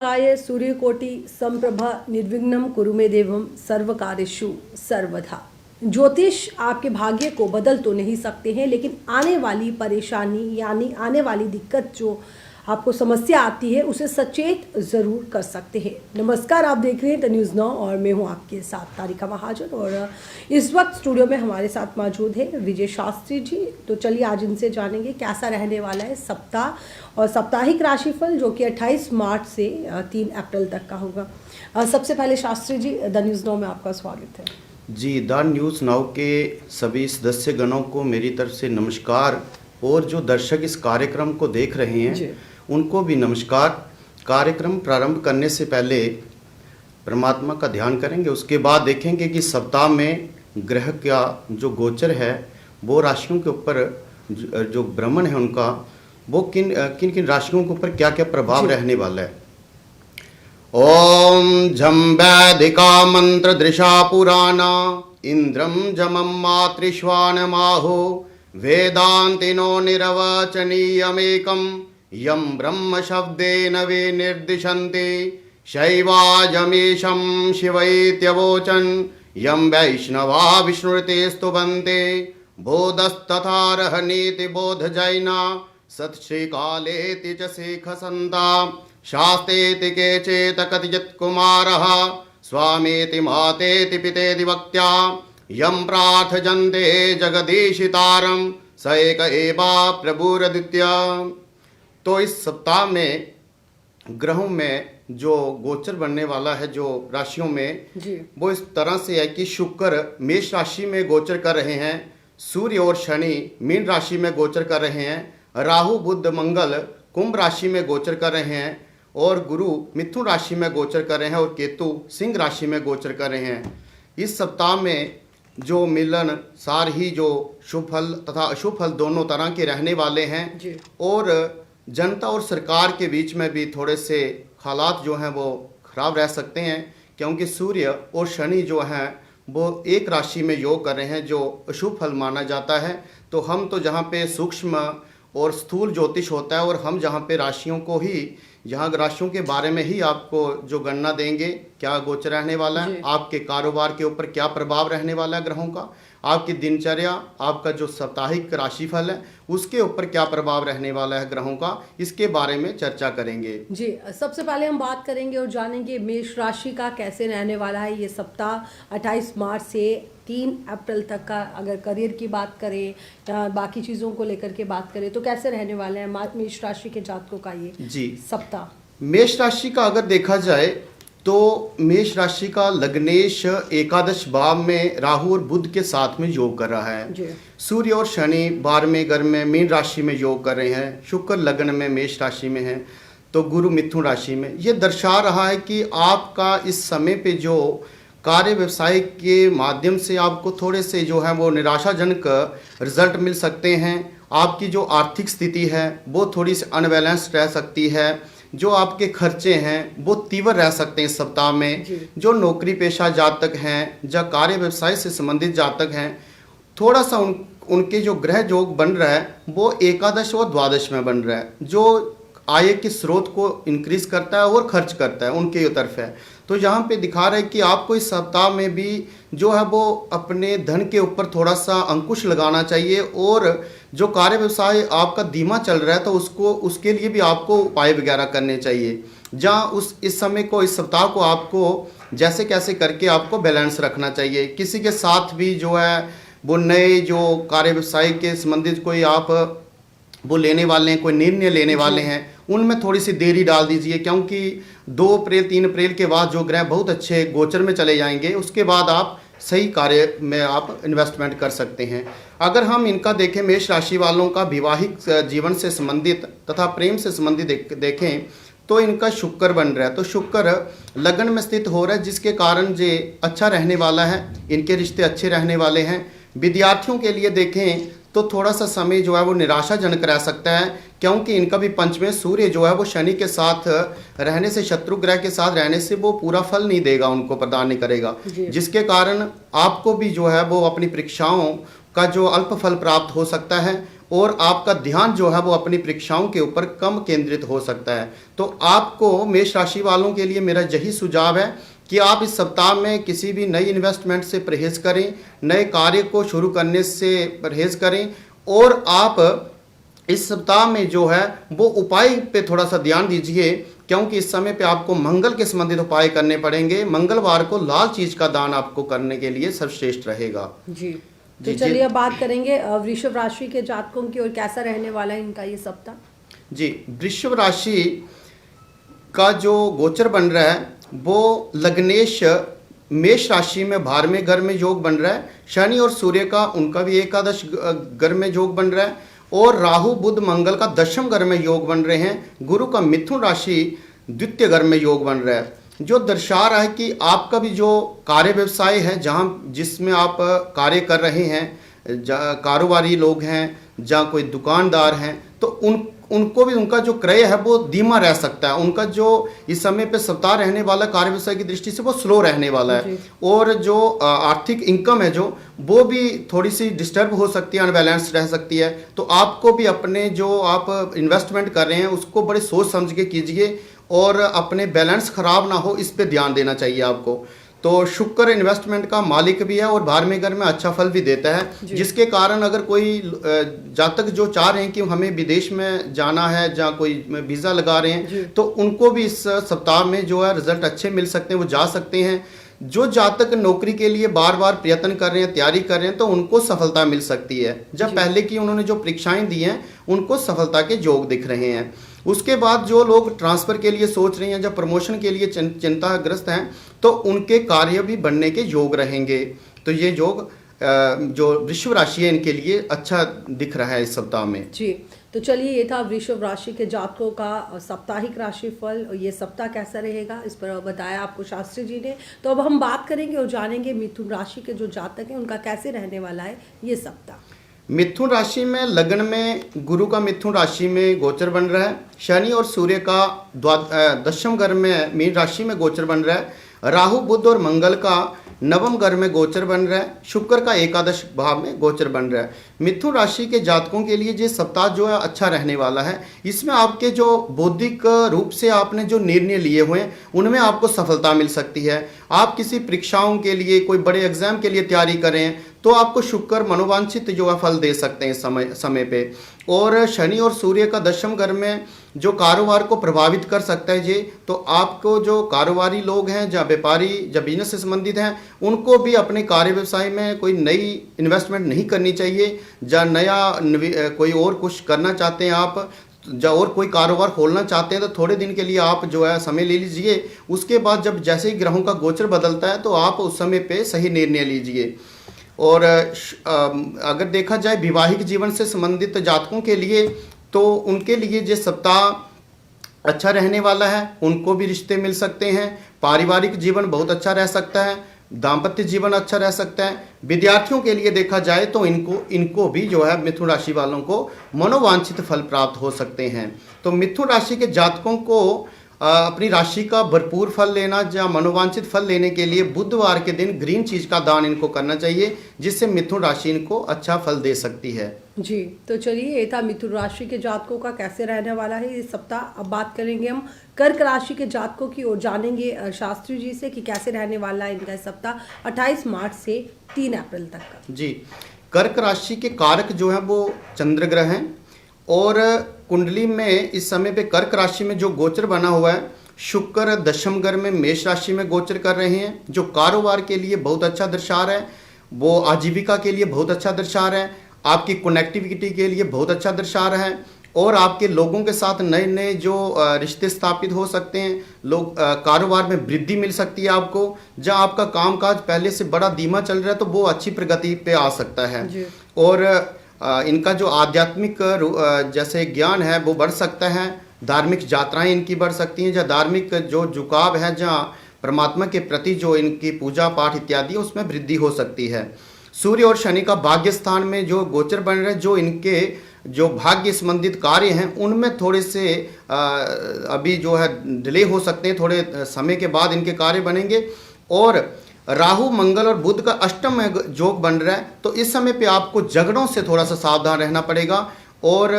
आय सूर्यकोटि संप्रभा निर्विघ्नं कुरु मे देवं सर्वकार्येषु सर्वदा। ज्योतिष आपके भाग्य को बदल तो नहीं सकते हैं, लेकिन आने वाली परेशानी यानी आने वाली दिक्कत जो आपको समस्या आती है उसे सचेत ज़रूर कर सकते हैं। नमस्कार, आप देख रहे हैं द न्यूज़ नाउ और मैं हूं आपके साथ तारिका महाजन। और इस वक्त स्टूडियो में हमारे साथ मौजूद है विजय शास्त्री जी। तो चलिए आज इनसे जानेंगे कैसा रहने वाला है सप्ताह और साप्ताहिक राशिफल, जो कि 28 मार्च से 3 अप्रैल तक का होगा। सबसे पहले Shastri ji, the news now में आपका स्वागत है। जी, द न्यूज़ नाउ के सभी सदस्यगणों को मेरी तरफ से नमस्कार, और जो दर्शक इस कार्यक्रम को देख रहे हैं उनको भी नमस्कार। कार्यक्रम प्रारंभ करने से पहले परमात्मा का ध्यान करेंगे, उसके बाद देखेंगे कि सप्ताह में ग्रह का जो गोचर है वो राशियों के ऊपर जो भ्रमण है उनका वो किन किन राशियों के ऊपर क्या क्या प्रभाव रहने वाला है। ओम झम वैदिका मंत्र दृशा पुराना इंद्रम जमम मातृश्वान माहो वेदांतिनो निरवचनीयमेकम यम ब्रह्म शब्देन विनिर्दिशन्ते शैवाजमीशं शिवैत्यवोचन यम वैष्णवा विष्णुते स्तुवन्ते बोधस्तथारहनीति बोधजैना सत्श्रीकालेति च शेखसन्ता शास्तेति केचेत कथिचित् कुमारः स्वामेति मातेति पितेति वक्त्या यम प्रार्थयन्ते जगदीशितारं स एक एवा प्रभुरदित्य। तो इस सप्ताह में ग्रहों में जो गोचर बनने वाला है जो राशियों में वो इस तरह से है कि शुक्र मेष राशि में गोचर कर रहे हैं, सूर्य और शनि मीन राशि में गोचर कर रहे हैं, राहु बुध मंगल कुंभ राशि में गोचर कर रहे हैं, और गुरु मिथुन राशि में गोचर कर रहे हैं, और केतु सिंह राशि में गोचर कर रहे हैं। इस सप्ताह में जो मिलन सार ही जो शुभ फल तथा अशुभ फल दोनों तरह के रहने वाले हैं, और जनता और सरकार के बीच में भी थोड़े से हालात जो हैं वो खराब रह सकते हैं, क्योंकि सूर्य और शनि जो हैं वो एक राशि में योग कर रहे हैं जो अशुभ फल माना जाता है। तो हम तो जहाँ पे सूक्ष्म और स्थूल ज्योतिष होता है, और हम जहाँ पे राशियों को ही यहाँ राशियों के बारे में ही आपको जो गणना देंगे क्या गोचर रहने वाला है, आपके कारोबार के ऊपर क्या प्रभाव रहने वाला है ग्रहों का, आपकी दिनचर्या, आपका जो साप्ताहिक राशिफल है उसके ऊपर क्या प्रभाव रहने वाला है ग्रहों का, इसके बारे में चर्चा करेंगे। जी, सबसे पहले हम बात करेंगे और जानेंगे मेष राशि का कैसे रहने वाला है ये सप्ताह 28 मार्च से 3 अप्रैल तक का। अगर करियर की बात करें या बाकी चीज़ों को लेकर के बात करें तो कैसे रहने वाले हैं मेष राशि के जातकों का ये सप्ताह। मेष राशि का अगर देखा जाए तो मेष राशि का लग्नेश एकादश भाव में राहु और बुध के साथ में योग कर रहा है। सूर्य और शनि 12वें घर में मीन राशि में योग कर रहे हैं, शुक्र लग्न में मेष राशि में है, तो गुरु मिथुन राशि में। ये दर्शा रहा है कि आपका इस समय पे जो कार्य व्यवसाय के माध्यम से आपको थोड़े से जो है वो निराशाजनक रिजल्ट मिल सकते हैं। आपकी जो आर्थिक स्थिति है वो थोड़ी सी अनबैलेंस्ड रह सकती है, जो आपके खर्चे हैं वो तीव्र रह सकते हैं इस सप्ताह में। जो नौकरी पेशा जातक हैं, जो कार्य व्यवसाय से संबंधित जातक हैं, थोड़ा सा उनके जो ग्रह योग बन रहा है वो एकादश और द्वादश में बन रहा है, जो आय के स्रोत को इंक्रीज करता है और खर्च करता है, उनके तरफ है। तो यहाँ पे दिखा रहा है कि आपको इस सप्ताह में भी जो है वो अपने धन के ऊपर थोड़ा सा अंकुश लगाना चाहिए, और जो कार्य व्यवसाय आपका धीमा चल रहा है तो उसके लिए भी आपको उपाय वगैरह करने चाहिए। जहाँ इस समय को इस सप्ताह को आपको जैसे कैसे करके आपको बैलेंस रखना चाहिए। किसी के साथ भी जो है वो नए जो कार्य व्यवसाय के संबंधित कोई आप वो लेने वाले हैं, कोई निर्णय लेने वाले हैं, उनमें थोड़ी सी देरी डाल दीजिए, क्योंकि 2 अप्रैल 3 अप्रैल के बाद जो ग्रह बहुत अच्छे गोचर में चले जाएंगे, उसके बाद आप सही कार्य में आप इन्वेस्टमेंट कर सकते हैं। अगर हम इनका देखें मेष राशि वालों का वैवाहिक जीवन से संबंधित तथा प्रेम से संबंधित देखें तो इनका शुक्र बन रहा है, तो शुक्र लग्न में स्थित हो रहा है, जिसके कारण जे अच्छा रहने वाला है, इनके रिश्ते अच्छे रहने वाले हैं। विद्यार्थियों के लिए देखें तो थोड़ा सा समय जो है वो निराशाजनक रह सकता है, क्योंकि इनका भी पंचमें सूर्य जो है वो शनि के साथ रहने से, शत्रु ग्रह के साथ रहने से वो पूरा फल नहीं देगा, उनको प्रदान नहीं करेगा, जिसके कारण आपको भी जो है वो अपनी परीक्षाओं का जो अल्प फल प्राप्त हो सकता है। और आपका ध्यान जो है वो अपनी परीक्षाओं के ऊपर कम केंद्रित हो सकता है। तो आपको मेष राशि वालों के लिए मेरा यही सुझाव है कि आप इस सप्ताह में किसी भी नई इन्वेस्टमेंट से परहेज करें, नए कार्य को शुरू करने से परहेज करें, और आप इस सप्ताह में जो है वो उपाय पे थोड़ा सा ध्यान दीजिए, क्योंकि इस समय पे आपको मंगल के संबंधित उपाय करने पड़ेंगे। मंगलवार को लाल चीज का दान आपको करने के लिए सर्वश्रेष्ठ रहेगा। जी, तो चलिए अब बात करेंगे वृषभ राशि के जातकों की, और कैसा रहने वाला है इनका ये सप्ताह। जी, वृषभ राशि का जो गोचर बन रहा है वो लग्नेश मेष राशि में 12वें घर में योग बन रहा है। शनि और सूर्य का उनका भी एकादश घर में योग बन रहा है, और राहु बुध मंगल का 10वें घर में योग बन रहे हैं। गुरु का मिथुन राशि 2य घर में योग बन रहा है, जो दर्शा रहा है कि आपका भी जो कार्य व्यवसाय है, जहाँ जिसमें आप कार्य कर रहे हैं, कारोबारी लोग हैं, जहाँ कोई दुकानदार हैं, तो उनको भी उनका जो क्रय है वो धीमा रह सकता है। उनका जो इस समय पे सप्ताह रहने वाला कार्य व्यवसाय की दृष्टि से वो स्लो रहने वाला है, और जो आर्थिक इनकम है जो वो भी थोड़ी सी डिस्टर्ब हो सकती है, अनबैलेंस रह सकती है। तो आपको भी अपने जो आप इन्वेस्टमेंट कर रहे हैं उसको बड़े सोच समझ के कीजिए, और अपने बैलेंस खराब ना हो इस पे ध्यान देना चाहिए आपको। तो शुक्र इन्वेस्टमेंट का मालिक भी है और 12वें घर में अच्छा फल भी देता है, जिसके कारण अगर कोई जातक जो चाह रहे हैं कि हमें विदेश में जाना है, जहाँ कोई वीज़ा लगा रहे हैं, तो उनको भी इस सप्ताह में जो है रिजल्ट अच्छे मिल सकते हैं, वो जा सकते हैं। जो जातक नौकरी के लिए बार बार प्रयत्न कर रहे हैं, तैयारी कर रहे हैं, तो उनको सफलता मिल सकती है। जब पहले की उन्होंने जो परीक्षाएं दी हैं उनको सफलता के योग दिख रहे हैं। उसके बाद जो लोग ट्रांसफ़र के लिए सोच रहे हैं, जब प्रमोशन के लिए चिंताग्रस्त हैं, तो उनके कार्य भी बनने के योग रहेंगे। तो ये योग जो वृषभ राशि है इनके लिए अच्छा दिख रहा है इस सप्ताह में। जी, तो चलिए ये था वृषभ राशि के जातकों का साप्ताहिक राशिफल, और ये सप्ताह कैसा रहेगा इस पर बताया आपको शास्त्री जी ने। तो अब हम बात करेंगे और जानेंगे मिथुन राशि के जो जातक हैं उनका कैसे रहने वाला है ये सप्ताह। मिथुन राशि में लग्न में गुरु का मिथुन राशि में गोचर बन रहा है। शनि और सूर्य का 10वें घर में मीन राशि में गोचर बन रहा है। राहु बुध और मंगल का 9वें घर में गोचर बन रहा है। शुक्र का एकादश भाव में गोचर बन रहा है। मिथुन राशि के जातकों के लिए ये सप्ताह जो है अच्छा रहने वाला है। इसमें आपके जो बौद्धिक रूप से आपने जो निर्णय लिए हुए हैं उनमें आपको सफलता मिल सकती है। आप किसी परीक्षाओं के लिए, कोई बड़े एग्जाम के लिए तैयारी करें तो आपको शुक्र मनोवांछित जो है फल दे सकते हैं समय पे। और शनि और सूर्य का 10वें घर में जो कारोबार को प्रभावित कर सकता है जी, तो आपको जो कारोबारी लोग हैं, जहाँ व्यापारी, जहाँ बिजनेस से संबंधित हैं, उनको भी अपने कार्य व्यवसाय में कोई नई इन्वेस्टमेंट नहीं करनी चाहिए। जहाँ नया कोई और कुछ करना चाहते हैं आप, जहाँ और कोई कारोबार खोलना चाहते हैं, तो थोड़े दिन के लिए आप जो है समय ले लीजिए। उसके बाद जब जैसे ही ग्रहों का गोचर बदलता है तो आप उस समय पे सही निर्णय लीजिए। और अगर देखा जाए विवाहिक जीवन से संबंधित जातकों के लिए, तो उनके लिए ये सप्ताह अच्छा रहने वाला है। उनको भी रिश्ते मिल सकते हैं। पारिवारिक जीवन बहुत अच्छा रह सकता है। दाम्पत्य जीवन अच्छा रह सकता है। विद्यार्थियों के लिए देखा जाए तो इनको भी जो है मिथुन राशि वालों को मनोवांछित फल प्राप्त हो सकते हैं। तो मिथुन राशि के जातकों को अपनी राशि का भरपूर फल लेना या मनोवांछित फल लेने के लिए बुधवार के दिन ग्रीन चीज का दान इनको करना चाहिए, जिससे मिथुन राशि इनको अच्छा फल दे सकती है। जी, तो चलिए ये था मिथुन राशि के जातकों का कैसे रहने वाला है इस सप्ताह। अब बात करेंगे हम कर्क राशि के जातकों की और जानेंगे शास्त्री जी से कि कैसे रहने वाला है इनका सप्ताह 28 मार्च से 3 अप्रैल तक का। जी, कर्क राशि के कारक जो है वो चंद्र ग्रह हैं, और कुंडली में इस समय पे कर्क राशि में जो गोचर बना हुआ है, शुक्र 10वें घर में मेष राशि में गोचर कर रहे हैं, जो कारोबार के लिए बहुत अच्छा दर्शा रहा है, वो आजीविका के लिए बहुत अच्छा दर्शा रहा है, आपकी कनेक्टिविटी के लिए बहुत अच्छा दर्शा रहा है, और आपके लोगों के साथ नए नए जो रिश्ते स्थापित हो सकते हैं। लोग कारोबार में वृद्धि मिल सकती है आपको। जहां आपका कामकाज पहले से बड़ा धीमा चल रहा है तो वो अच्छी प्रगति पे आ सकता है। और इनका जो आध्यात्मिक जैसे ज्ञान है वो बढ़ सकता है। धार्मिक यात्राएं इनकी बढ़ सकती हैं। जहाँ धार्मिक जो झुकाव है, जहाँ परमात्मा के प्रति जो इनकी पूजा पाठ इत्यादि, उसमें वृद्धि हो सकती है। सूर्य और शनि का भाग्य स्थान में जो गोचर बन रहे हैं, जो इनके जो भाग्य संबंधित कार्य हैं उनमें थोड़े से अभी जो है डिले हो सकते हैं। थोड़े समय के बाद इनके कार्य बनेंगे। और राहु मंगल और बुध का 8वें योग बन रहा है, तो इस समय पे आपको झगड़ों से थोड़ा सा सावधान रहना पड़ेगा। और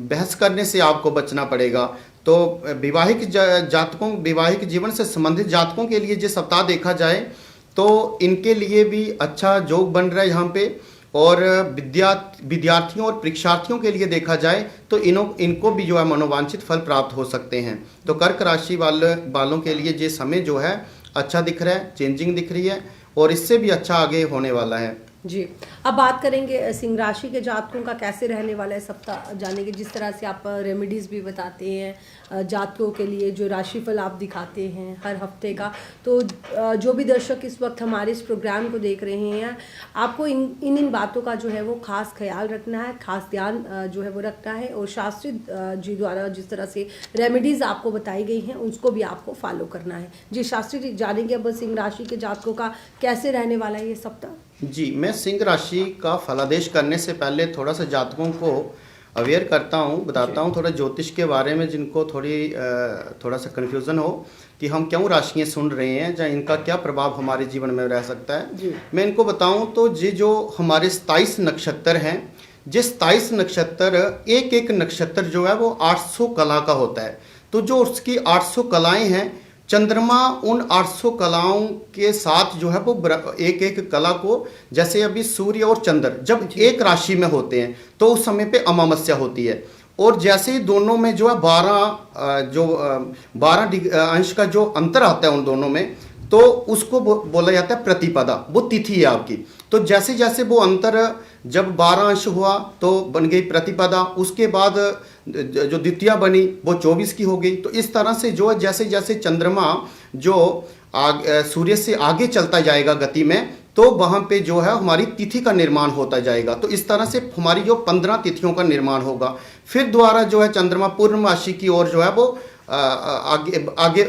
बहस करने से आपको बचना पड़ेगा। तो वैवाहिक जीवन से संबंधित जातकों के लिए जो सप्ताह देखा जाए तो इनके लिए भी अच्छा योग बन रहा है यहाँ पे। और विद्यार्थियों और परीक्षार्थियों के लिए देखा जाए तो इनको भी जो है मनोवांछित फल प्राप्त हो सकते हैं। तो कर्क राशि वालों के लिए ये समय जो है अच्छा दिख रहा है, चेंजिंग दिख रही है और इससे भी अच्छा आगे होने वाला है। जी, अब बात करेंगे सिंह राशि के जातकों का कैसे रहने वाला है सप्ताह जानेंगे। जिस तरह से आप रेमेडीज़ भी बताते हैं जातकों के लिए, जो राशिफल आप दिखाते हैं हर हफ्ते का, तो जो भी दर्शक इस वक्त हमारे इस प्रोग्राम को देख रहे हैं, आपको इन बातों का जो है वो खास ख्याल रखना है, खास ध्यान जो है वो रखना है। और शास्त्री जी द्वारा जिस तरह से रेमेडीज़ आपको बताई गई हैं उसको भी आपको फॉलो करना है। जी शास्त्री जी, जानेंगे अब सिंह राशि के जातकों का कैसे रहने वाला है ये सप्ताह। जी, मैं सिंह राशि का फलादेश करने से पहले थोड़ा सा जातकों को अवेयर करता हूँ, बताता हूँ थोड़ा ज्योतिष के बारे में, जिनको थोड़ा सा कन्फ्यूज़न हो कि हम क्यों राशियाँ सुन रहे हैं या इनका क्या प्रभाव हमारे जीवन में रह सकता है। मैं इनको बताऊँ तो ये जो हमारे 27 नक्षत्र हैं, ये 27 नक्षत्र एक नक्षत्र जो है वो 800 कला का होता है। तो जो उसकी 800 कलाएँ हैं, चंद्रमा उन 800 कलाओं के साथ जो है वो एक कला को, जैसे अभी सूर्य और चंद्र जब एक राशि में होते हैं तो उस समय पे अमावस्या होती है। और जैसे ही दोनों में जो है 12 अंश का जो अंतर आता है उन दोनों में, तो उसको बोला जाता है प्रतिपदा, वो तिथि है आपकी। तो जैसे जैसे वो अंतर जब 12 अंश हुआ तो बन गई प्रतिपदा, उसके बाद जो द्वितीया बनी वो 24 की हो गई। तो इस तरह से जो है जैसे जैसे चंद्रमा जो सूर्य से आगे चलता जाएगा गति में, तो वहाँ पे जो है हमारी तिथि का निर्माण होता जाएगा। तो इस तरह से हमारी जो 15 तिथियों का निर्माण होगा। फिर द्वारा जो है चंद्रमा पूर्णमासी की ओर जो है वो आगे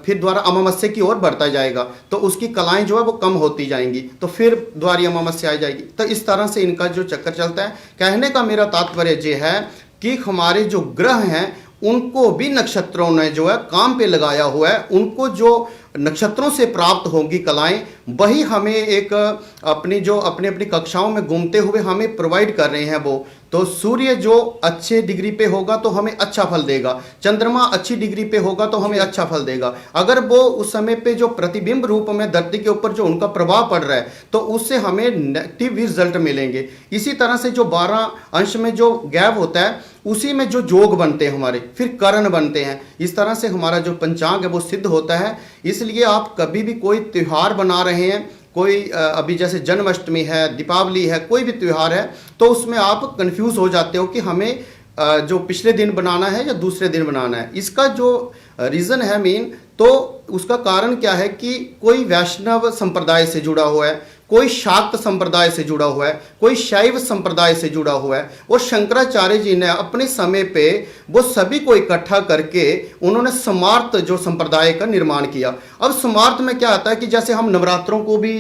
फिर द्वारा अमावस्या की ओर बढ़ता जाएगा, तो उसकी कलाएं जो है वो कम होती जाएंगी, तो फिर द्वारी अमावस्या आ जाएगी। तो इस तरह से इनका जो चक्कर चलता है। कहने का मेरा तात्पर्य ये है कि हमारे जो ग्रह हैं उनको भी नक्षत्रों ने जो है काम पे लगाया हुआ है। उनको जो नक्षत्रों से प्राप्त होंगी कलाएं, वही हमें एक अपनी अपनी कक्षाओं में घूमते हुए हमें प्रोवाइड कर रहे हैं वो। तो सूर्य जो अच्छे डिग्री पे होगा तो हमें अच्छा फल देगा, चंद्रमा अच्छी डिग्री पे होगा तो हमें अच्छा फल देगा। अगर वो उस समय पे जो प्रतिबिंब रूप में धरती के ऊपर जो उनका प्रभाव पड़ रहा है तो उससे हमें नेगेटिव रिजल्ट मिलेंगे। इसी तरह से जो 12 अंश में जो गैप होता है उसी में जो योग बनते हैं हमारे, फिर करण बनते हैं। इस तरह से हमारा जो पंचांग है वो सिद्ध होता है। इसलिए आप कभी भी कोई त्यौहार बना रहे हैं, कोई अभी जैसे जन्माष्टमी है, दीपावली है, कोई भी त्यौहार है, तो उसमें आप कंफ्यूज हो जाते हो कि हमें जो पिछले दिन बनाना है या दूसरे दिन बनाना है। इसका जो रीज़न है मेन, तो उसका कारण क्या है कि कोई वैष्णव संप्रदाय से जुड़ा हुआ है, कोई शाक्त संप्रदाय से जुड़ा हुआ है, कोई शैव संप्रदाय से जुड़ा हुआ है। और शंकराचार्य जी ने अपने समय पे वो सभी को इकट्ठा करके उन्होंने समार्त जो संप्रदाय का निर्माण किया। अब समार्त में क्या आता है कि जैसे हम नवरात्रों को भी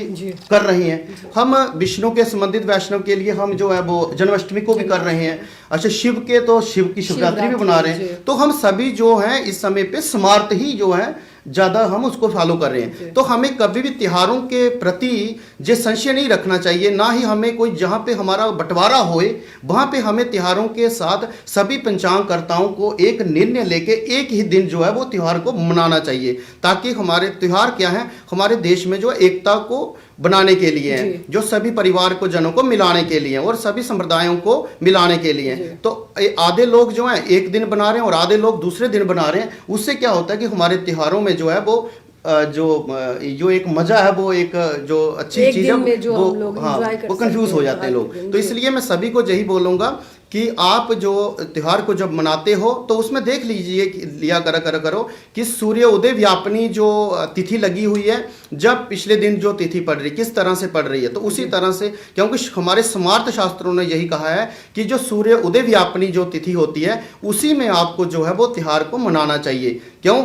कर रहे हैं, हम विष्णु के संबंधित वैष्णव के लिए हम जो है वो जन्माष्टमी को भी कर रहे हैं। अच्छा, शिव के तो शिव की शिवरात्रि भी बना रहे हैं। तो हम सभी जो हैं इस समय पे समार्त ही जो है ज़्यादा हम उसको फॉलो कर रहे हैं। तो हमें कभी भी त्योहारों के प्रति जो संशय नहीं रखना चाहिए, ना ही हमें कोई जहाँ पे हमारा बंटवारा होए वहाँ पे हमें त्योहारों के साथ सभी पंचांगकर्ताओं को एक निर्णय लेके एक ही दिन जो है वो त्यौहार को मनाना चाहिए, ताकि हमारे त्यौहार क्या है, हमारे देश में जो एकता को बनाने के लिए हैं, जो सभी परिवार को जनों को मिलाने के लिए और सभी संप्रदायों को मिलाने के लिए। तो आधे लोग जो हैं एक दिन बना रहे हैं और आधे लोग दूसरे दिन बना रहे हैं। उससे क्या होता है कि हमारे त्योहारों में जो है वो जो एक मजा है, वो एक जो अच्छी चीज है वो कंफ्यूज हो जाते हैं लोग। तो इसलिए मैं सभी को यही बोलूंगा कि आप जो त्यौहार को जब मनाते हो तो उसमें देख लिया करो कि सूर्य उदय व्यापनी जो तिथि लगी हुई है, जब पिछले दिन जो तिथि पड़ रही किस तरह से पड़ रही है, तो उसी तरह से, क्योंकि हमारे स्मार्त शास्त्रों ने यही कहा है कि जो सूर्य उदय व्यापनी जो तिथि होती है उसी में आपको जो है वो त्यौहार को मनाना चाहिए। क्यों?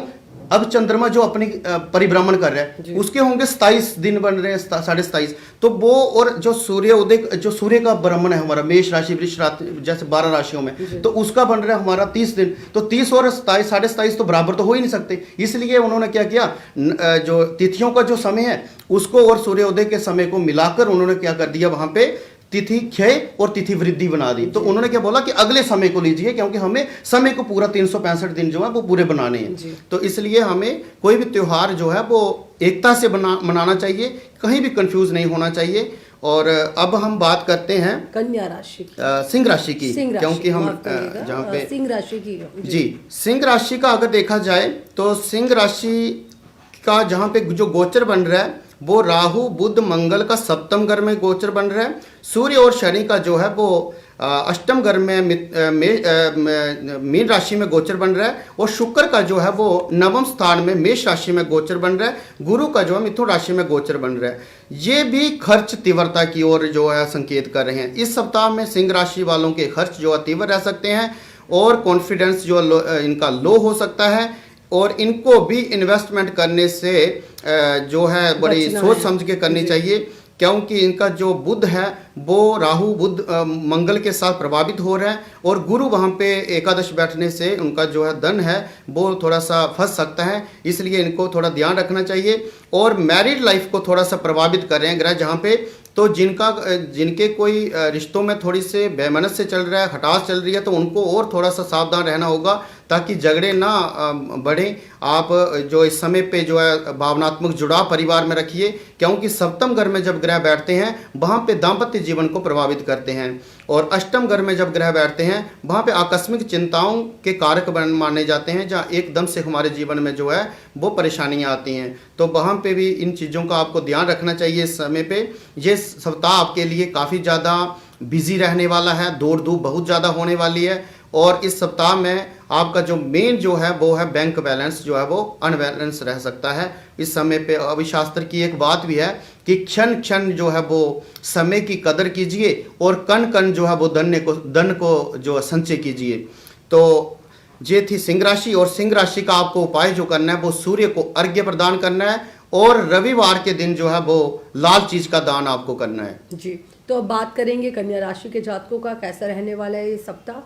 अब चंद्रमा जो अपनी परिभ्रमण कर रहा है उसके होंगे 27 दिन बन रहे हैं, 27.5। तो वो और जो सूर्य उदय, जो सूर्य का भ्रमण है हमारा मेष राशि वृष राशि जैसे 12 राशियों में, तो उसका बन रहा है हमारा 30 दिन। तो 30 और 27 27.5 तो बराबर तो हो ही नहीं सकते। इसलिए उन्होंने क्या किया, जो तिथियों का जो समय है उसको और सूर्योदय के समय को मिलाकर उन्होंने क्या कर दिया, वहां पे तिथि क्षय और तिथि वृद्धि बना दी। तो उन्होंने क्या बोला कि अगले समय को लीजिए, क्योंकि हमें समय को पूरा 365 दिन जो है वो पूरे बनाने हैं। तो इसलिए हमें कोई भी त्योहार जो है वो एकता से मनाना चाहिए, कहीं भी कंफ्यूज नहीं होना चाहिए। और अब हम बात करते हैं कन्या राशि की, सिंह राशि की, क्योंकि हम जहाँ पे सिंह राशि की जी सिंह राशि का अगर देखा जाए तो सिंह राशि का जहाँ पे जो गोचर बन रहा है वो राहु बुध मंगल का सप्तम घर में गोचर बन रहा है। सूर्य और शनि का जो है वो अष्टम घर में मीन राशि में गोचर बन रहा है, और शुक्र का जो है वो नवम स्थान में मेष राशि में गोचर बन रहा है। गुरु का जो है मिथुन राशि में गोचर बन रहा है। ये भी खर्च तीव्रता की ओर जो है संकेत कर रहे हैं। इस सप्ताह में सिंह राशि वालों के खर्च जो है तीव्र रह सकते हैं, और कॉन्फिडेंस जो इनका लो हो सकता है, और इनको भी इन्वेस्टमेंट करने से जो है बड़ी सोच समझ के करनी चाहिए, क्योंकि इनका जो बुध है वो राहु बुध मंगल के साथ प्रभावित हो रहा है, और गुरु वहाँ पे एकादश बैठने से उनका जो है धन है वो थोड़ा सा फंस सकता है। इसलिए इनको थोड़ा ध्यान रखना चाहिए। और मैरिड लाइफ को थोड़ा सा प्रभावित कर रहे हैं ग्रह जहाँ पे, तो जिनके कोई रिश्तों में थोड़ी से बेमनस से चल रहा है, खटास चल रही है, तो उनको और थोड़ा सा सावधान रहना होगा ताकि झगड़े ना बढ़े। आप जो इस समय पे जो है भावनात्मक जुड़ाव परिवार में रखिए, क्योंकि सप्तम घर में जब ग्रह बैठते हैं वहाँ पे दाम्पत्य जीवन को प्रभावित करते हैं, और अष्टम घर में जब ग्रह बैठते हैं वहाँ पे आकस्मिक चिंताओं के कारक माने जाते हैं, जहाँ एकदम से हमारे जीवन में जो है वो परेशानियाँ आती हैं। तो वहाँ पे भी इन चीज़ों का आपको ध्यान रखना चाहिए। इस समय पे ये सप्ताह आपके लिए काफ़ी ज़्यादा बिजी रहने वाला है, दौड़ धूप बहुत ज़्यादा होने वाली है, और इस सप्ताह में आपका जो मेन जो है वो है बैंक बैलेंस जो है वो अनबैलेंस रह सकता है इस समय पे। अभिशास्त्र की एक बात भी है कि क्षण क्षण जो है वो समय की कदर कीजिए, और कण कण जो है वो धन को जो संचय कीजिए। तो ये थी सिंह राशि, और सिंह राशि का आपको उपाय जो करना है वो सूर्य को अर्घ्य प्रदान करना है, और रविवार के दिन जो है वो लाल चीज का दान आपको करना है जी। तो अब बात करेंगे कन्या राशि के जातकों का कैसा रहने वाला है ये सप्ताह।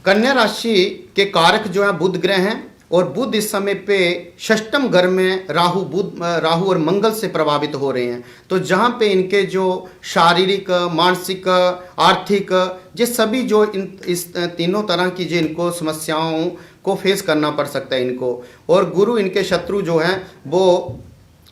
कन्या राशि के कारक जो है बुध ग्रह हैं, और बुध इस समय पे षष्टम घर में राहु और मंगल से प्रभावित हो रहे हैं। तो जहाँ पे इनके जो शारीरिक मानसिक आर्थिक ये सभी जो इस तीनों तरह की जो इनको समस्याओं को फेस करना पड़ सकता है इनको। और गुरु इनके शत्रु जो हैं वो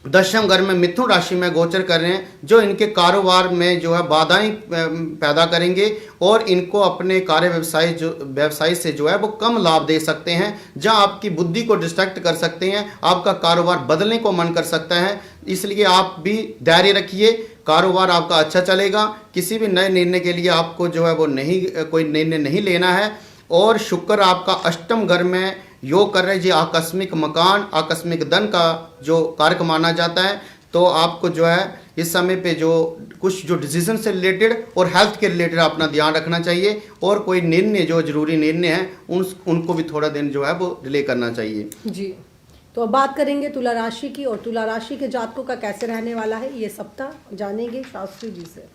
दशम घर में मिथुन राशि में गोचर कर रहे हैं, जो इनके कारोबार में जो है बाधाएं पैदा करेंगे, और इनको अपने कार्य व्यवसाय से जो है वो कम लाभ दे सकते हैं, जहां आपकी बुद्धि को डिस्ट्रैक्ट कर सकते हैं, आपका कारोबार बदलने को मन कर सकता है। इसलिए आप भी धैर्य रखिए, कारोबार आपका अच्छा चलेगा। किसी भी नए निर्णय के लिए आपको जो है वो कोई निर्णय नहीं लेना है। और शुक्र आपका अष्टम घर में योग कर रहे हैं, आकस्मिक मकान आकस्मिक धन का जो कारक माना जाता है। तो आपको जो है इस समय पे जो कुछ जो डिसीजन से रिलेटेड और हेल्थ के रिलेटेड अपना ध्यान रखना चाहिए, और कोई निर्णय जो जरूरी निर्णय है उनको भी थोड़ा दिन जो है वो डिले करना चाहिए जी। तो अब बात करेंगे तुला राशि की, और तुला राशि के जातकों का कैसे रहने वाला है ये सप्ताह, जानेंगे शास्त्री जी से।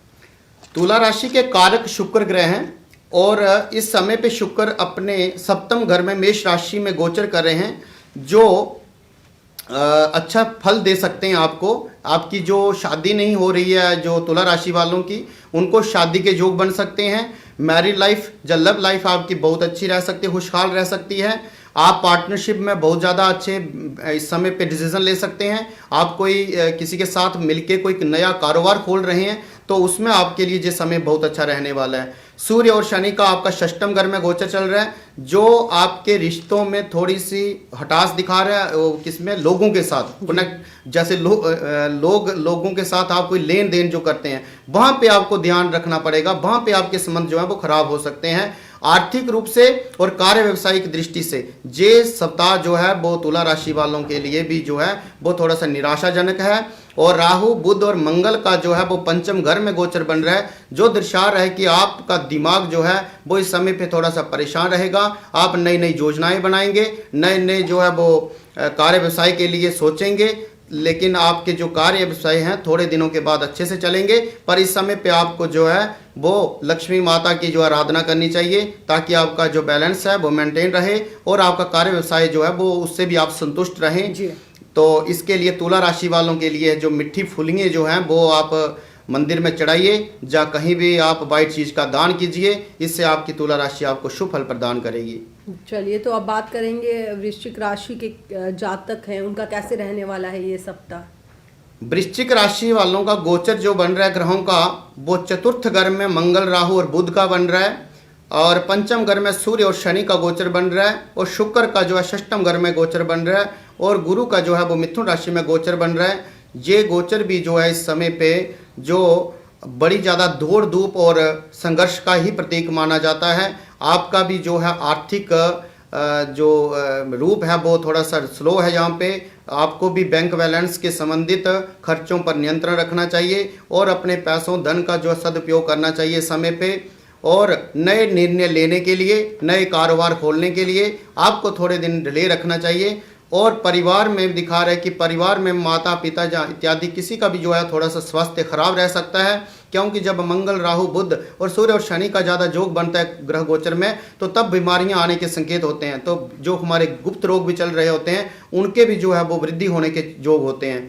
तुला राशि के कारक शुक्र ग्रह हैं, और इस समय पे शुक्र अपने सप्तम घर में मेष राशि में गोचर कर रहे हैं, जो अच्छा फल दे सकते हैं आपको। आपकी जो शादी नहीं हो रही है जो तुला राशि वालों की, उनको शादी के योग बन सकते हैं। मैरिड लाइफ या लव लाइफ आपकी बहुत अच्छी रह सकती है, खुशहाल रह सकती है। आप पार्टनरशिप में बहुत ज़्यादा अच्छे इस समय पे डिसीजन ले सकते हैं। आप कोई किसी के साथ मिलके कोई नया कारोबार खोल रहे हैं तो उसमें आपके लिए ये समय बहुत अच्छा रहने वाला है। सूर्य और शनि का आपका षष्टम घर में गोचर चल रहा है, जो आपके रिश्तों में थोड़ी सी हटास दिखा रहा है। किसमें? लोगों के साथ कनेक्ट, जैसे लोगों के साथ आप कोई लेन देन जो करते हैं वहाँ पे आपको ध्यान रखना पड़ेगा। वहाँ पे आपके संबंध जो है वो खराब हो सकते हैं। आर्थिक रूप से और कार्य व्यवसायिक दृष्टि से ये सप्ताह जो है वो तुला राशि वालों के लिए भी जो है वो थोड़ा सा निराशाजनक है। और राहु बुध और मंगल का जो है वो पंचम घर में गोचर बन रहा है, जो दर्शा रहा है कि आपका दिमाग जो है वो इस समय पे थोड़ा सा परेशान रहेगा। आप नई नई योजनाएं बनाएंगे, नए नए जो है वो कार्य व्यवसाय के लिए सोचेंगे, लेकिन आपके जो कार्य व्यवसाय हैं थोड़े दिनों के बाद अच्छे से चलेंगे। पर इस समय पे आपको जो है वो लक्ष्मी माता की जो आराधना करनी चाहिए, ताकि आपका जो बैलेंस है वो मेंटेन रहे और आपका कार्य व्यवसाय जो है वो उससे भी आप संतुष्ट रहें। तो इसके लिए तुला राशि वालों के लिए जो मिट्टी फूलियाँ जो हैं वो आप मंदिर में चढ़ाइए, या कहीं भी आप वाइट चीज का दान कीजिए, इससे आपकी तुला राशि आपको शुभ फल प्रदान करेगी। चलिए, तो अब बात करेंगे वृश्चिक राशि के जातक हैं, उनका कैसे रहने वाला है ये सप्ताह। वृश्चिक राशि वालों का गोचर जो बन रहा है ग्रहों का, वो चतुर्थ घर में मंगल, राहु और बुध का बन रहा है, और पंचम घर में सूर्य और शनि का गोचर बन रहा है, और शुक्र का जो है षष्ठम घर में गोचर बन रहा है, और गुरु का जो है वो मिथुन राशि में गोचर बन रहा है। ये गोचर भी जो है इस समय पे जो बड़ी ज़्यादा दौड़ धूप और संघर्ष का ही प्रतीक माना जाता है। आपका भी जो है आर्थिक जो रूप है वो थोड़ा सा स्लो है। यहाँ पे आपको भी बैंक बैलेंस के संबंधित खर्चों पर नियंत्रण रखना चाहिए, और अपने पैसों धन का जो सदुपयोग करना चाहिए समय पे, और नए निर्णय लेने के लिए, नए कारोबार खोलने के लिए आपको थोड़े दिन डिले रखना चाहिए। और परिवार में दिखा रहा है कि परिवार में माता पिता इत्यादि किसी का भी जो है थोड़ा सा स्वास्थ्य खराब रह सकता है, क्योंकि जब मंगल, राहु, बुध और सूर्य और शनि का ज़्यादा योग बनता है ग्रह गोचर में, तो तब बीमारियां आने के संकेत होते हैं। तो जो हमारे गुप्त रोग भी चल रहे होते हैं, उनके भी जो है वो वृद्धि होने के योग होते हैं।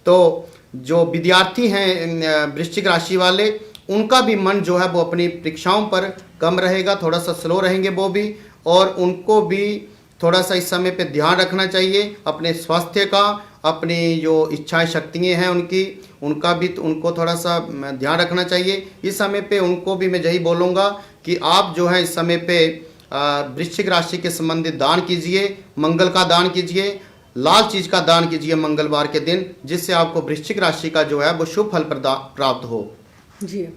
तो जो विद्यार्थी हैं वृश्चिक राशि वाले, उनका भी मन जो है वो अपनी परीक्षाओं पर कम रहेगा, थोड़ा सा स्लो रहेंगे वो भी, और उनको भी थोड़ा सा इस समय पे ध्यान रखना चाहिए अपने स्वास्थ्य का, अपनी जो इच्छाएं शक्तियाँ हैं उनका भी उनको थोड़ा सा ध्यान रखना चाहिए। इस समय पे उनको भी मैं यही बोलूँगा कि आप जो है इस समय पे वृश्चिक राशि के संबंधित दान कीजिए, मंगल का दान कीजिए, लाल चीज का दान कीजिए मंगलवार के दिन, जिससे आपको वृश्चिक राशि का जो है वो शुभ फल प्राप्त हो। जी,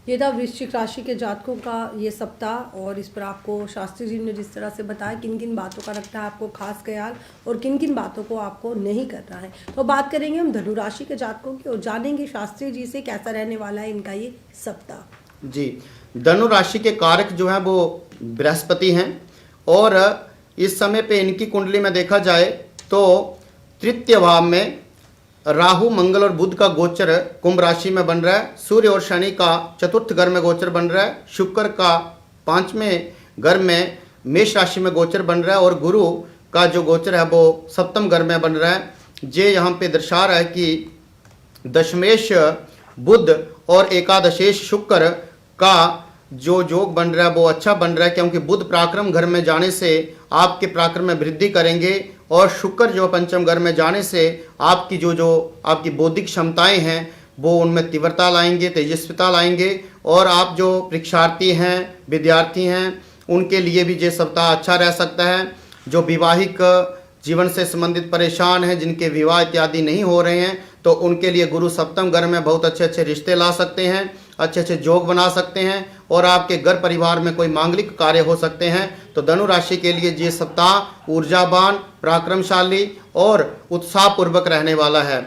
ये था वृश्चिक राशि के जातकों का ये सप्ताह, और इस पर आपको शास्त्री जी ने जिस तरह से बताया किन किन बातों का रखना है आपको खास ख्याल, और किन किन बातों को आपको नहीं करना है। तो बात करेंगे हम धनु राशि के जातकों की, और जानेंगे शास्त्री जी से कैसा रहने वाला है इनका ये सप्ताह। जी, धनु राशि के कारक जो है वो बृहस्पति हैं, और इस समय पे इनकी कुंडली में देखा जाए तो तृतीय भाव में राहु, मंगल और बुध का गोचर कुंभ राशि में बन रहा है। सूर्य और शनि का चतुर्थ घर में गोचर बन रहा है। शुक्र का पांचवें घर में मेष राशि में गोचर बन रहा है, और गुरु का जो गोचर है वो सप्तम घर में बन रहा है। ये यहाँ पे दर्शा रहा है कि दशमेश बुध और एकादशेश शुक्र का जो योग बन रहा है वो अच्छा बन रहा है, क्योंकि बुध पराक्रम घर में जाने से आपके पराक्रम में वृद्धि करेंगे, और शुक्र जो पंचम घर में जाने से आपकी जो आपकी बौद्धिक क्षमताएं हैं वो उनमें तीव्रता लाएंगे, तेजस्विता लाएंगे, और आप जो परीक्षार्थी हैं, विद्यार्थी हैं, उनके लिए भी ये सप्ताह अच्छा रह सकता है। जो विवाहिक जीवन से संबंधित परेशान हैं, जिनके विवाह इत्यादि नहीं हो रहे हैं, तो उनके लिए गुरु सप्तम घर में बहुत अच्छे अच्छे रिश्ते ला सकते हैं, अच्छे अच्छे योग बना सकते हैं, और आपके घर परिवार में कोई मांगलिक कार्य हो सकते हैं। तो धनु राशि के लिए ये सप्ताह ऊर्जावान, पराक्रमशाली और उत्साहपूर्वक रहने वाला है।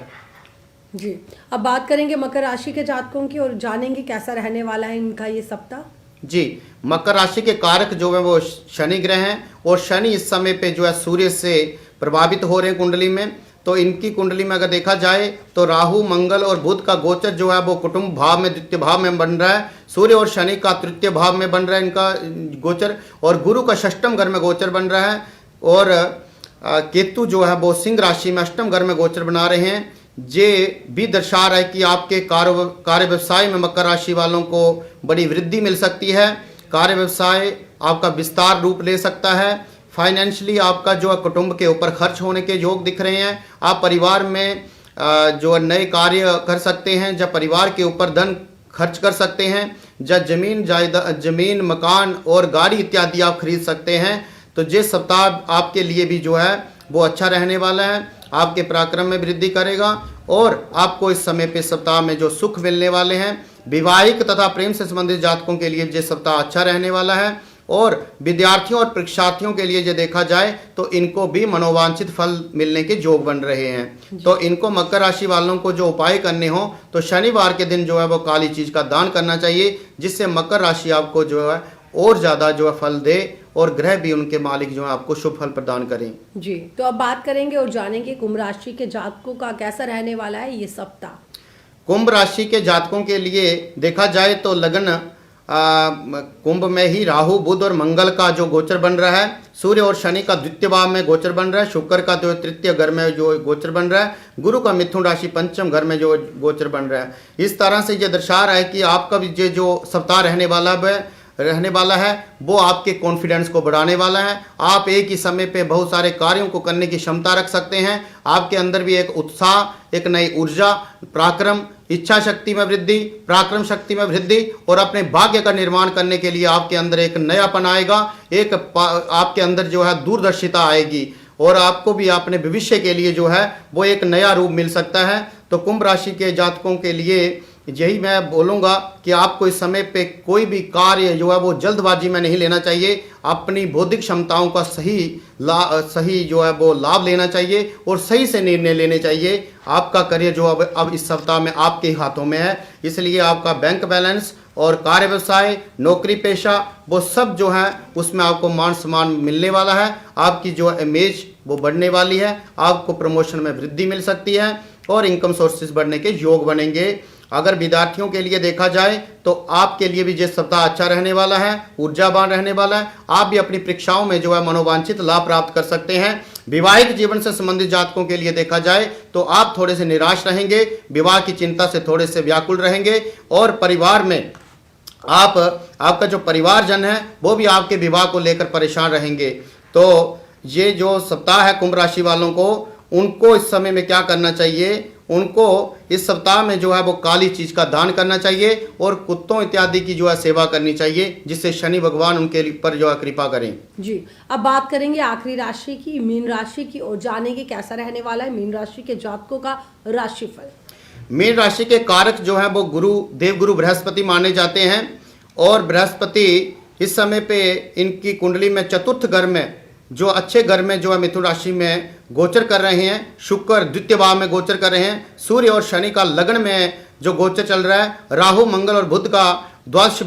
जी, अब बात करेंगे मकर राशि के जातकों की, और जानेंगे कैसा रहने वाला है इनका ये सप्ताह। जी, मकर राशि के कारक जो है वो शनि ग्रह हैं, और शनि इस समय पे जो है सूर्य से प्रभावित हो रहे हैं कुंडली में। तो इनकी कुंडली में अगर देखा जाए तो राहु, मंगल और बुध का गोचर जो है वो कुटुंब भाव में, द्वितीय भाव में बन रहा है। सूर्य और शनि का तृतीय भाव में बन रहा है इनका गोचर, और गुरु का षष्ठम घर में गोचर बन रहा है, और केतु जो है वो सिंह राशि में अष्टम घर में गोचर बना रहे हैं। ये भी दर्शा रहा है कि आपके कार्य व्यवसाय में मकर राशि वालों को बड़ी वृद्धि मिल सकती है। कार्य व्यवसाय आपका विस्तार रूप ले सकता है। फाइनेंशियली आपका जो है कुटुंब के ऊपर खर्च होने के योग दिख रहे हैं। आप परिवार में जो नए कार्य कर सकते हैं, जब परिवार के ऊपर धन खर्च कर सकते हैं, जब जमीन, मकान और गाड़ी इत्यादि आप खरीद सकते हैं। तो ये सप्ताह आपके लिए भी जो है वो अच्छा रहने वाला है, आपके पराक्रम में वृद्धि करेगा, और आपको इस समय पे सप्ताह में जो सुख मिलने वाले हैं। विवाहिक तथा प्रेम से संबंधित जातकों के लिए ये सप्ताह अच्छा रहने वाला है, और विद्यार्थियों और परीक्षार्थियों के लिए जो देखा जाए तो इनको भी मनोवांछित फल मिलने के योग बन रहे हैं। तो इनको मकर राशि वालों को जो उपाय करने हो तो शनिवार के दिन जो है वो काली चीज का दान करना चाहिए, जिससे मकर राशि आपको जो है और ज्यादा जो है फल दे, और ग्रह भी उनके मालिक जो है आपको शुभ फल प्रदान करें। जी, तो अब बात करेंगे और जानेंगे कुंभ राशि के जातकों का कैसा रहने वाला है ये सप्ताह। कुंभ राशि के जातकों के लिए देखा जाए तो लगन कुंभ में ही राहु बुध और मंगल का जो गोचर बन रहा है, सूर्य और शनि का द्वितीय भाव में गोचर बन रहा है, शुक्र का जो तृतीय घर में जो गोचर बन रहा है, गुरु का मिथुन राशि पंचम घर में जो गोचर बन रहा है। इस तरह से ये दर्शा रहा है कि आपका भी ये जो सप्ताह रहने वाला है वो आपके कॉन्फिडेंस को बढ़ाने वाला है। आप एक ही समय पे बहुत सारे कार्यों को करने की क्षमता रख सकते हैं। आपके अंदर भी एक उत्साह, एक नई ऊर्जा, पराक्रम, इच्छा शक्ति में वृद्धि, पराक्रम शक्ति में वृद्धि और अपने भाग्य का निर्माण करने के लिए आपके अंदर एक नयापन आएगा, आपके अंदर जो है दूरदर्शिता आएगी और आपको भी अपने भविष्य के लिए जो है वो एक नया रूप मिल सकता है। तो कुंभ राशि के जातकों के लिए यही मैं बोलूँगा कि आपको इस समय पे कोई भी कार्य जो है वो जल्दबाजी में नहीं लेना चाहिए। अपनी बौद्धिक क्षमताओं का सही जो है वो लाभ लेना चाहिए और सही से निर्णय लेने चाहिए। आपका करियर जो अब इस सप्ताह में आपके हाथों में है, इसलिए आपका बैंक बैलेंस और कार्य व्यवसाय, नौकरी पेशा वो सब जो है उसमें आपको मान सम्मान मिलने वाला है। आपकी जो इमेज वो बढ़ने वाली है, आपको प्रमोशन में वृद्धि मिल सकती है और इनकम सोर्सेज बढ़ने के योग बनेंगे। अगर विद्यार्थियों के लिए देखा जाए तो आपके लिए भी ये सप्ताह अच्छा रहने वाला है, ऊर्जावान रहने वाला है। आप भी अपनी परीक्षाओं में जो है मनोवांछित लाभ प्राप्त कर सकते हैं। विवाहिक जीवन से संबंधित जातकों के लिए देखा जाए तो आप थोड़े से निराश रहेंगे, विवाह की चिंता से थोड़े से व्याकुल रहेंगे और परिवार में आपका जो परिवारजन है वो भी आपके विवाह को लेकर परेशान रहेंगे। तो ये जो सप्ताह है कुंभ राशि वालों को, उनको इस समय में क्या करना चाहिए, उनको इस सप्ताह में जो है वो काली चीज का दान करना चाहिए और कुत्तों इत्यादि की जो है सेवा करनी चाहिए, जिससे शनि भगवान उनके पर जो है कृपा करें। जी, अब बात करेंगे आखिरी राशि की, मीन राशि की, और जानेंगे कैसा रहने वाला है मीन राशि के जातकों का राशिफल। मीन राशि के कारक जो है वो देवगुरु बृहस्पति माने जाते हैं और बृहस्पति इस समय पे इनकी कुंडली में चतुर्थ घर में जो अच्छे घर में जो है मिथुन राशि में गोचर कर रहे हैं। शुक्र द्वितीय भाव में गोचर कर रहे हैं। सूर्य और शनि का लग्न में जो गोचर चल रहा है, राहु मंगल और बुध का द्वादश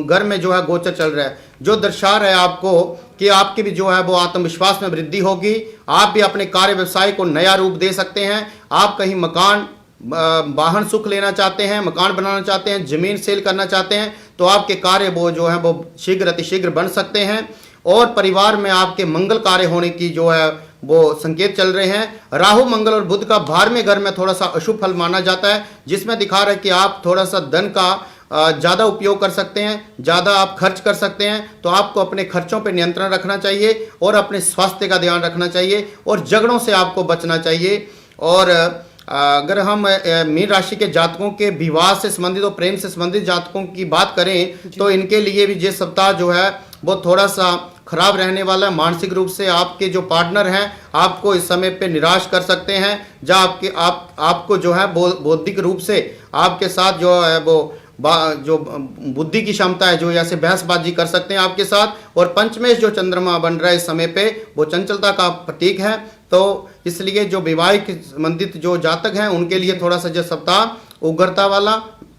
घर में जो है गोचर चल रहा है, जो दर्शा रहा है आपको कि आपकी भी जो है वो आत्मविश्वास में वृद्धि होगी। आप भी अपने कार्य व्यवसाय को नया रूप दे सकते हैं। आप कहीं मकान, वाहन सुख लेना चाहते हैं, मकान बनाना चाहते हैं, जमीन सेल करना चाहते हैं, तो आपके कार्य वो जो है वो शीघ्र अतिशीघ्र बन सकते हैं। और परिवार में आपके मंगल कार्य होने की जो है वो संकेत चल रहे हैं। राहु मंगल और बुध का 12वें घर में थोड़ा सा अशुभ फल माना जाता है, जिसमें दिखा रहा है कि आप थोड़ा सा धन का ज़्यादा उपयोग कर सकते हैं, ज़्यादा आप खर्च कर सकते हैं। तो आपको अपने खर्चों पर नियंत्रण रखना चाहिए और अपने स्वास्थ्य का ध्यान रखना चाहिए और झगड़ों से आपको बचना चाहिए। और अगर हम मीन राशि के जातकों के विवाह से संबंधित और प्रेम से संबंधित जातकों की बात करें तो इनके लिए भी ये सप्ताह जो है वो थोड़ा सा खराब रहने वाला है। मानसिक रूप से आपके जो पार्टनर हैं आपको इस समय पे निराश कर सकते हैं, जहाँ आपको जो है बौद्धिक रूप से आपके साथ जो है वो जो बुद्धि की क्षमता है जो ऐसे बहसबाजी कर सकते हैं आपके साथ। और पंचमेश जो चंद्रमा बन रहा है इस समय पे वो चंचलता का प्रतीक है। तो इसलिए जो विवाहिक संबंधित जो जातक हैं उनके लिए थोड़ा सा जो सप्ताह उग्रता वाला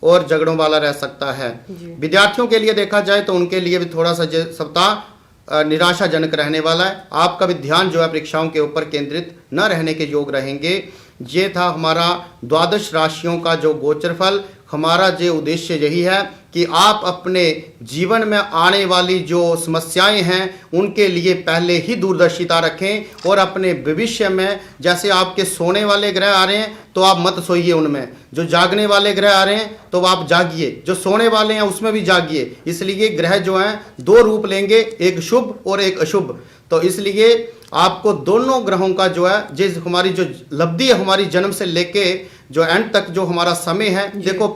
और झगड़ों वाला रह सकता है। विद्यार्थियों के लिए देखा जाए तो उनके लिए भी थोड़ा सा सप्ताह निराशाजनक रहने वाला है। आपका भी ध्यान जो है परीक्षाओं के ऊपर केंद्रित न रहने के योग रहेंगे। ये था हमारा द्वादश राशियों का जो गोचर फल। हमारा जो उद्देश्य यही है कि आप अपने जीवन में आने वाली जो समस्याएं हैं उनके लिए पहले ही दूरदर्शिता रखें और अपने भविष्य में जैसे आपके सोने वाले ग्रह आ रहे हैं तो आप मत सोइए उनमें, जो जागने वाले ग्रह आ रहे हैं तो आप जागिए, जो सोने वाले हैं उसमें भी जागिए। इसलिए ग्रह जो हैं दो रूप लेंगे, एक शुभ और एक अशुभ। तो इसलिए आपको दोनों ग्रहों का जो है जिस हमारी जो लब्धि है हमारी जन्म से लेके जो एंड तक जो हमारा समय है, देखो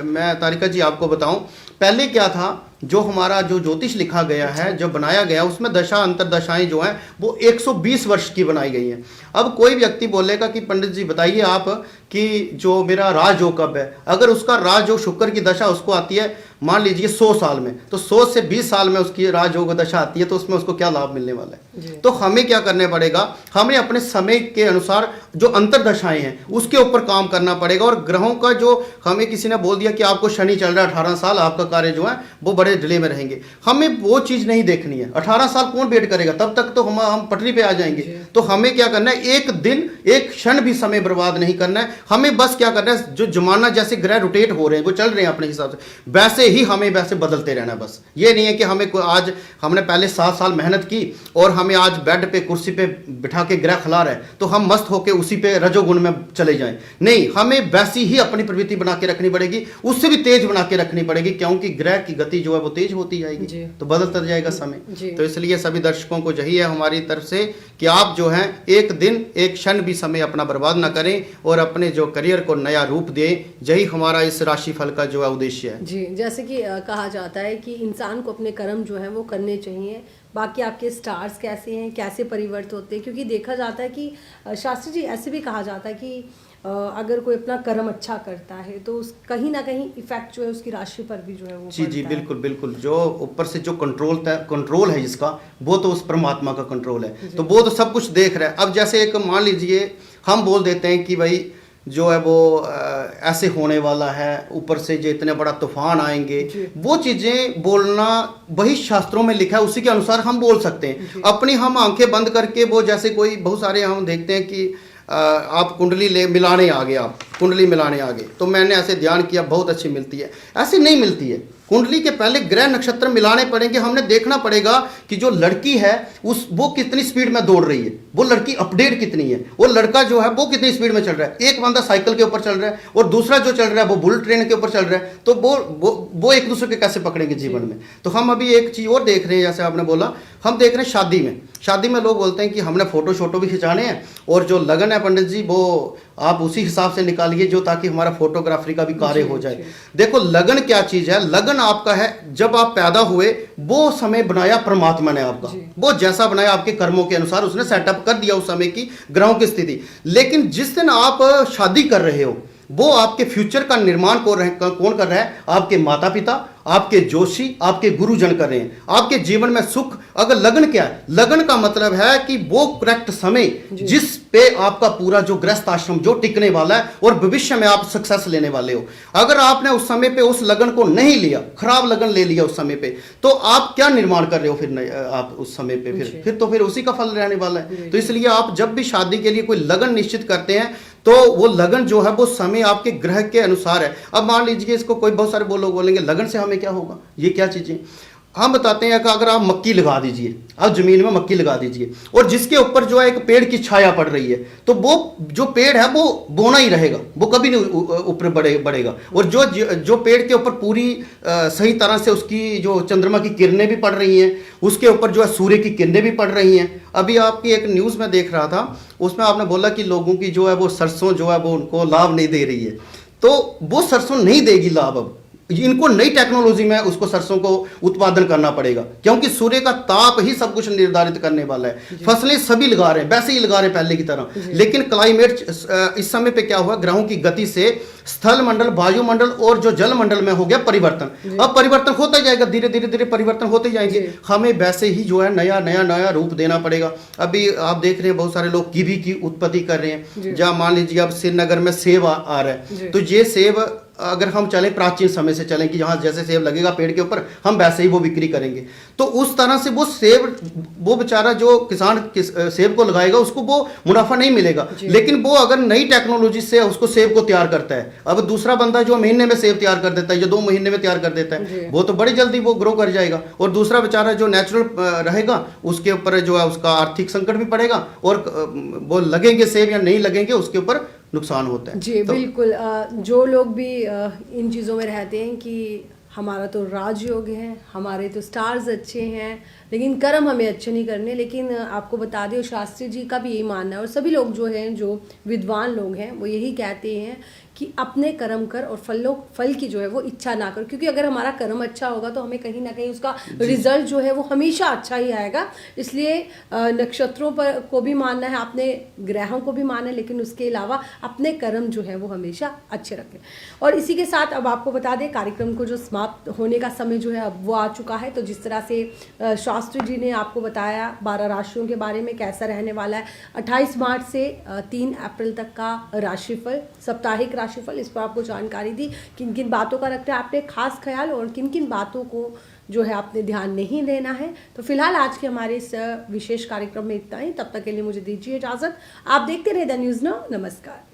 मैं तारिका जी आपको बताऊं पहले क्या था, जो हमारा जो ज्योतिष लिखा गया है जो बनाया गया उसमें दशा अंतरदशाएं जो हैं वो 120 वर्ष की बनाई गई हैं। अब कोई व्यक्ति बोलेगा कि पंडित जी बताइए आप कि जो मेरा राजयोग कब है, अगर उसका राजयोग शुक्र की दशा उसको आती है मान लीजिए 100 साल में, तो 100 से 20 साल में उसकी राजयोग दशा आती है, तो उसमें उसको क्या लाभ मिलने वाला है। तो हमें क्या करने पड़ेगा, हमें अपने समय के अनुसार जो अंतरदशाएं हैं उसके ऊपर काम करना पड़ेगा। और ग्रहों का जो हमें किसी ने बोल दिया कि आपको शनि चल रहा है 18 साल, आपका कार्य जो है वो बड़े डिले में रहेंगे, हमें वो चीज़ नहीं देखनी है। 18 साल कौन वेट करेगा, तब तक तो हम पटरी पे आ जाएंगे। तो हमें क्या करना है, एक दिन एक क्षण भी समय बर्बाद नहीं करना है। हमें बस क्या करना है, जो जमाना जैसे ग्रह रोटेट हो रहे हैं, वो चल रहे हैं अपने हिसाब से, वैसे ही हमें वैसे बदलते रहना है। बस ये नहीं है कि हमें आज हमने पहले 7 साल मेहनत की और हमें आज बेड पे कुर्सी पे बिठा के ग्रह खिला रहा है तो हम मस्त होकर उसी पे रजोगुण में चले जाएं। नहीं, हमें वैसी ही अपनी प्रवृत्ति बना के रखनी पड़ेगी, उससे भी तेज बना के रखनी पड़ेगी, क्योंकि ग्रह की गति जो है वो तेज होती जाएगी, तो बदलता जाएगा समय। तो इसलिए सभी दर्शकों को यही है हमारी तरफ से कि आप जो है एक दिन एक क्षण भी समय अपना बर्बाद ना करें और अपने जो करियर को नया रूप दें। यही हमारा इस राशिफल का जो है उद्देश्य है। जी, जैसे कि कहा जाता है कि इंसान को अपने कर्म जो है वो करने चाहिए। बाकी आपके स्टार्स कैसे हैं, कैसे परिवर्तित होते हैं, क्योंकि देखा जाता है कि शास्त्री जी ऐसे भी कहा जाता है कि अगर कोई अपना कर्म अच्छा करता है तो उस कहीं ना कहीं इफेक्ट जो है उसकी राशि पर भी जो है वो जी बिल्कुल बिल्कुल। जो ऊपर से जो कंट्रोल है जिसका, वो तो उस परमात्मा का कंट्रोल है, तो वो तो सब कुछ देख रहा है। अब जैसे एक मान लीजिए हम बोल देते हैं कि भाई जो है वो ऐसे होने वाला है, ऊपर से जो इतने बड़ा तूफान आएंगे, वो चीज़ें बोलना वही शास्त्रों में लिखा है, उसी के अनुसार हम बोल सकते हैं। अपनी हम आंखें बंद करके वो जैसे कोई बहुत सारे हम देखते हैं कि आप कुंडली मिलाने आ गए, आप कुंडली मिलाने आ गए तो मैंने ऐसे ध्यान किया बहुत अच्छी मिलती है, ऐसे नहीं मिलती है। कुंडली के पहले ग्रह नक्षत्र मिलाने पड़ेंगे। हमने देखना पड़ेगा कि जो लड़की है वो कितनी स्पीड में दौड़ रही है, वो लड़की अपडेट कितनी है, वो लड़का जो है वो कितनी स्पीड में चल रहा है। एक बंदा साइकिल के ऊपर चल रहा है और दूसरा जो चल रहा है वो बुलेट ट्रेन के ऊपर चल रहा है, तो वो एक दूसरे के कैसे पकड़ेंगे जीवन में। तो हम अभी एक चीज़ और देख रहे हैं, जैसे आपने बोला, हम देख रहे हैं शादी में लोग बोलते हैं कि हमने फोटो भी खिंचाने हैं और जो लगन है पंडित जी वो आप उसी हिसाब से निकालिए जो ताकि हमारा फोटोग्राफी का भी कार्य हो जाए। देखो लगन क्या चीज है, लगन आपका है जब आप पैदा हुए, वो समय बनाया परमात्मा ने आपका, वो जैसा बनाया आपके कर्मों के अनुसार उसने सेटअप कर दिया उस समय की ग्रहों की स्थिति। लेकिन जिस दिन आप शादी कर रहे हो वो आपके फ्यूचर का निर्माण कौन कर रहा है? आपके माता पिता, आपके जोशी, आपके गुरुजन कर रहे हैं। आपके जीवन में सुख, अगर लगन क्या है, लगन का मतलब है कि वो करेक्ट समय जिस पे आपका पूरा जो गृहस्थ आश्रम जो टिकने वाला है और भविष्य में आप सक्सेस लेने वाले हो। अगर आपने उस समय पे उस लगन को नहीं लिया, खराब लगन ले लिया उस समय पे, तो आप क्या निर्माण कर रहे हो फिर आप उस समय पे फिर उसी का फल रहने वाला है। तो इसलिए आप जब भी शादी के लिए कोई लगन निश्चित करते हैं तो वो लगन जो है वो समय आपके ग्रह के अनुसार है। अब मान लीजिए इसको कोई बहुत सारे लोग बोलेंगे लगन से हमें क्या होगा, ये क्या चीजें हम बताते हैं कि अगर आप मक्की लगा दीजिए, आप जमीन में मक्की लगा दीजिए और जिसके ऊपर जो है एक पेड़ की छाया पड़ रही है, तो वो जो पेड़ है वो बोना ही रहेगा, वो कभी नहीं ऊपर बढ़ेगा। और जो पेड़ के ऊपर पूरी सही तरह से उसकी जो चंद्रमा की किरणें भी पड़ रही हैं, उसके ऊपर जो है सूर्य की किरणें भी पड़ रही हैं। अभी आपकी एक न्यूज़ में देख रहा था, उसमें आपने बोला कि लोगों की जो है वो सरसों जो है वो उनको लाभ नहीं दे रही है, तो वो सरसों नहीं देगी लाभ। अब इनको नई टेक्नोलॉजी में उसको सरसों को उत्पादन करना पड़ेगा, क्योंकि सूर्य का ताप ही सब कुछ निर्धारित करने वाला है। फसलें सभी लगा रहे हैं, वैसे ही लगा रहे हैं पहले की तरह, लेकिन क्लाइमेट इस समय पे क्या हुआ, ग्रहों की गति से स्थल मंडल, वायुमंडल और जो जल मंडल में हो गया परिवर्तन। अब परिवर्तन होता जाएगा, धीरे धीरे परिवर्तन होते जाएंगे। हमें वैसे ही जो है नया रूप देना पड़ेगा। अभी आप देख रहे हैं बहुत सारे लोग कीवी की उत्पत्ति कर रहे हैं। जहाँ मान लीजिए अब श्रीनगर में सेब आ रहा है, तो ये सेब अगर हम चले प्राचीन समय से चलें कि जहाँ जैसे सेब लगेगा पेड़ के ऊपर, हम वैसे ही वो बिक्री करेंगे। तो उस तरह से वो सेब, वो बेचारा जो किसान सेब को लगाएगा उसको वो मुनाफा नहीं मिलेगा। लेकिन वो अगर नई टेक्नोलॉजी से उसको सेब को तैयार करता है, अब दूसरा बंदा जो महीने में सेब तैयार कर देता है या 2 महीने में तैयार कर देता है, वो तो बड़ी जल्दी वो ग्रो कर जाएगा। और दूसरा बेचारा जो नेचुरल रहेगा उसके ऊपर जो है उसका आर्थिक संकट भी पड़ेगा और वो लगेंगे सेब या नहीं लगेंगे उसके ऊपर नुकसान होता है। जी तो बिल्कुल। जो लोग भी इन चीज़ों में रहते हैं कि हमारा तो राजयोग है, हमारे तो स्टार्स अच्छे हैं, लेकिन कर्म हमें अच्छे नहीं करने। लेकिन आपको बता दें शास्त्री जी का भी यही मानना है और सभी लोग जो हैं, जो विद्वान लोग हैं, वो यही कहते हैं कि अपने कर्म कर और फल की जो है वो इच्छा ना कर, क्योंकि अगर हमारा कर्म अच्छा होगा तो हमें कहीं ना कहीं उसका रिजल्ट जो है वो हमेशा अच्छा ही आएगा। इसलिए नक्षत्रों पर को भी मानना है, अपने ग्रहों को भी मानना है, लेकिन उसके अलावा अपने कर्म जो है वो हमेशा अच्छे रखें। और इसी के साथ अब आपको बता दें कार्यक्रम को जो समाप्त समाप्त होने का समय जो है अब वो आ चुका है। तो जिस तरह से शास्त्री जी ने आपको बताया 12 राशियों के बारे में कैसा रहने वाला है 28 मार्च से 3 अप्रैल तक का राशिफल, साप्ताहिक राशिफल, इस पर आपको जानकारी दी। किन किन बातों का रखना है आपने खास ख्याल और किन किन बातों को जो है आपने ध्यान नहीं देना है। तो फिलहाल आज के हमारे इस विशेष कार्यक्रम में इतना ही। तब तक के लिए मुझे दीजिए इजाज़त। आप देखते रहे द न्यूज़ नाउ। नमस्कार।